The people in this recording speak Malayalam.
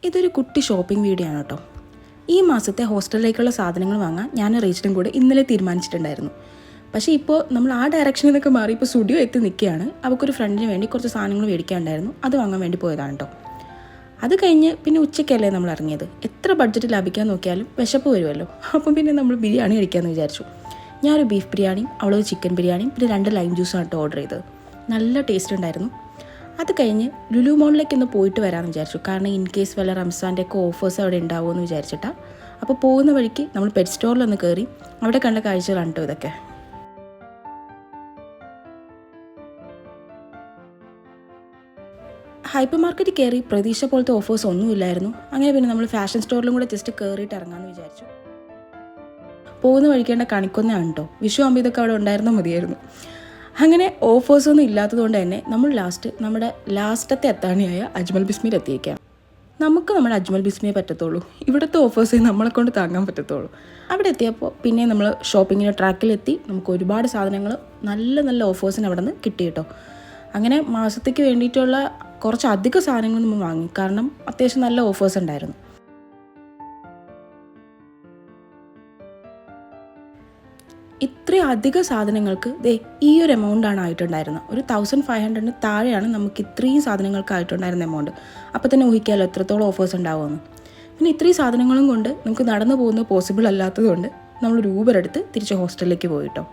ഇതൊരു കുട്ടി ഷോപ്പിംഗ് വീഡിയോ ആണ് കേട്ടോ. ഈ മാസത്തെ ഹോസ്റ്റലിലേക്കുള്ള സാധനങ്ങൾ വാങ്ങാൻ ഞാൻ റേച്ചലും കൂടെ ഇന്നലെ തീരുമാനിച്ചിട്ടുണ്ടായിരുന്നു. പക്ഷേ ഇപ്പോൾ നമ്മൾ ആ ഡയറക്ഷനിൽ നിന്നൊക്കെ മാറി ഇപ്പോൾ സ്റ്റുഡിയോ എത്തി നിൽക്കുകയാണ്. അവൾക്കൊരു ഫ്രണ്ടിന് വേണ്ടി കുറച്ച് സാധനങ്ങൾ മേടിക്കാനുണ്ടായിരുന്നു, അത് വാങ്ങാൻ വേണ്ടി പോയതാണ് കേട്ടോ. അത് കഴിഞ്ഞ് പിന്നെ ഉച്ചയ്ക്കല്ലേ നമ്മൾ ഇറങ്ങിയത്. എത്ര ബഡ്ജറ്റ് ലാഭിക്കാൻ നോക്കിയാലും വിശപ്പ് വരുമല്ലോ. അപ്പം പിന്നെ നമ്മൾ ബിരിയാണി കഴിക്കാമെന്ന് വിചാരിച്ചു. ഞാനൊരു ബീഫ് ബിരിയാണിയും അവളൊരു ചിക്കൻ ബിരിയാണിയും പിന്നെ 2 ലൈം ജ്യൂസാണ് കേട്ടോ ഓർഡർ ചെയ്തത്. നല്ല ടേസ്റ്റ് ഉണ്ടായിരുന്നു. അത് കഴിഞ്ഞ് ലുലു മോളിലേക്ക് ഒന്ന് പോയിട്ട് വരാമെന്ന് വിചാരിച്ചു. കാരണം ഇൻ കേസ് വല്ല റംസാൻ്റെ ഒക്കെ ഓഫേഴ്സ് അവിടെ ഉണ്ടാവുമെന്ന് വിചാരിച്ചിട്ടാണ്. അപ്പോൾ പോകുന്ന വഴിക്ക് നമ്മൾ പെറ്റ് സ്റ്റോറിലൊന്ന് കയറി അവിടെ കണ്ട കാഴ്ചകളാണ് കേട്ടോ ഇതൊക്കെ. ഹൈപ്പർ മാർക്കറ്റിൽ കയറി പ്രതീക്ഷ പോലത്തെ ഓഫേഴ്സ് ഒന്നുമില്ലായിരുന്നു. അങ്ങനെ പിന്നെ നമ്മൾ ഫാഷൻ സ്റ്റോറിലും കൂടെ ജസ്റ്റ് കയറിയിട്ട് ഇറങ്ങാമെന്ന് വിചാരിച്ചു. പോകുന്ന വഴിക്കേണ്ട കണിക്കൊന്നയാണ് കേട്ടോ. വിഷു ആകുമ്പോൾ ഇതൊക്കെ അവിടെ ഉണ്ടായിരുന്നാൽ മതിയായിരുന്നു. അങ്ങനെ ഓഫേഴ്സൊന്നും ഇല്ലാത്തതുകൊണ്ട് തന്നെ നമ്മൾ നമ്മുടെ ലാസ്റ്റത്തെ എത്താണിയായ അജ്മൽ ബിസ്മിയിൽ എത്തിയേക്കാം. നമുക്ക് നമ്മുടെ അജ്മൽ ബിസ്മിയെ പറ്റത്തുള്ളൂ. ഇവിടുത്തെ ഓഫേഴ്സേ നമ്മളെ കൊണ്ട് താങ്ങാൻ പറ്റത്തുള്ളൂ. അവിടെ എത്തിയപ്പോൾ പിന്നെ നമ്മൾ ഷോപ്പിങ്ങിൻ്റെ ട്രാക്കിലെത്തി. നമുക്ക് ഒരുപാട് സാധനങ്ങൾ നല്ല നല്ല ഓഫേഴ്സിന് അവിടെ നിന്ന് കിട്ടി കേട്ടോ. അങ്ങനെ മാസത്തേക്ക് വേണ്ടിയിട്ടുള്ള കുറച്ചധികം സാധനങ്ങൾ നമ്മൾ വാങ്ങി. കാരണം അത്യാവശ്യം നല്ല ഓഫേഴ്സ് ഉണ്ടായിരുന്നു. ഇത്രയും അധിക സാധനങ്ങൾക്ക് ഈ ഒരു എമൗണ്ടാണ് ആയിട്ടുണ്ടായിരുന്നത്. ഒരു 1500 താഴെയാണ് നമുക്ക് ഇത്രയും സാധനങ്ങൾക്ക് ആയിട്ടുണ്ടായിരുന്ന എമൗണ്ട്. അപ്പോൾ തന്നെ ഊഹിക്കാമല്ലോ എത്രത്തോളം ഓഫേഴ്സ് ഉണ്ടാവുമെന്ന്. പിന്നെ ഇത്രയും സാധനങ്ങളും കൊണ്ട് നമുക്ക് നടന്നു പോകുന്നത് പോസിബിൾ അല്ലാത്തതുകൊണ്ട് നമ്മളൊരു ഊബർ എടുത്ത് തിരിച്ച് ഹോസ്റ്റലിലേക്ക് പോയിട്ടോ.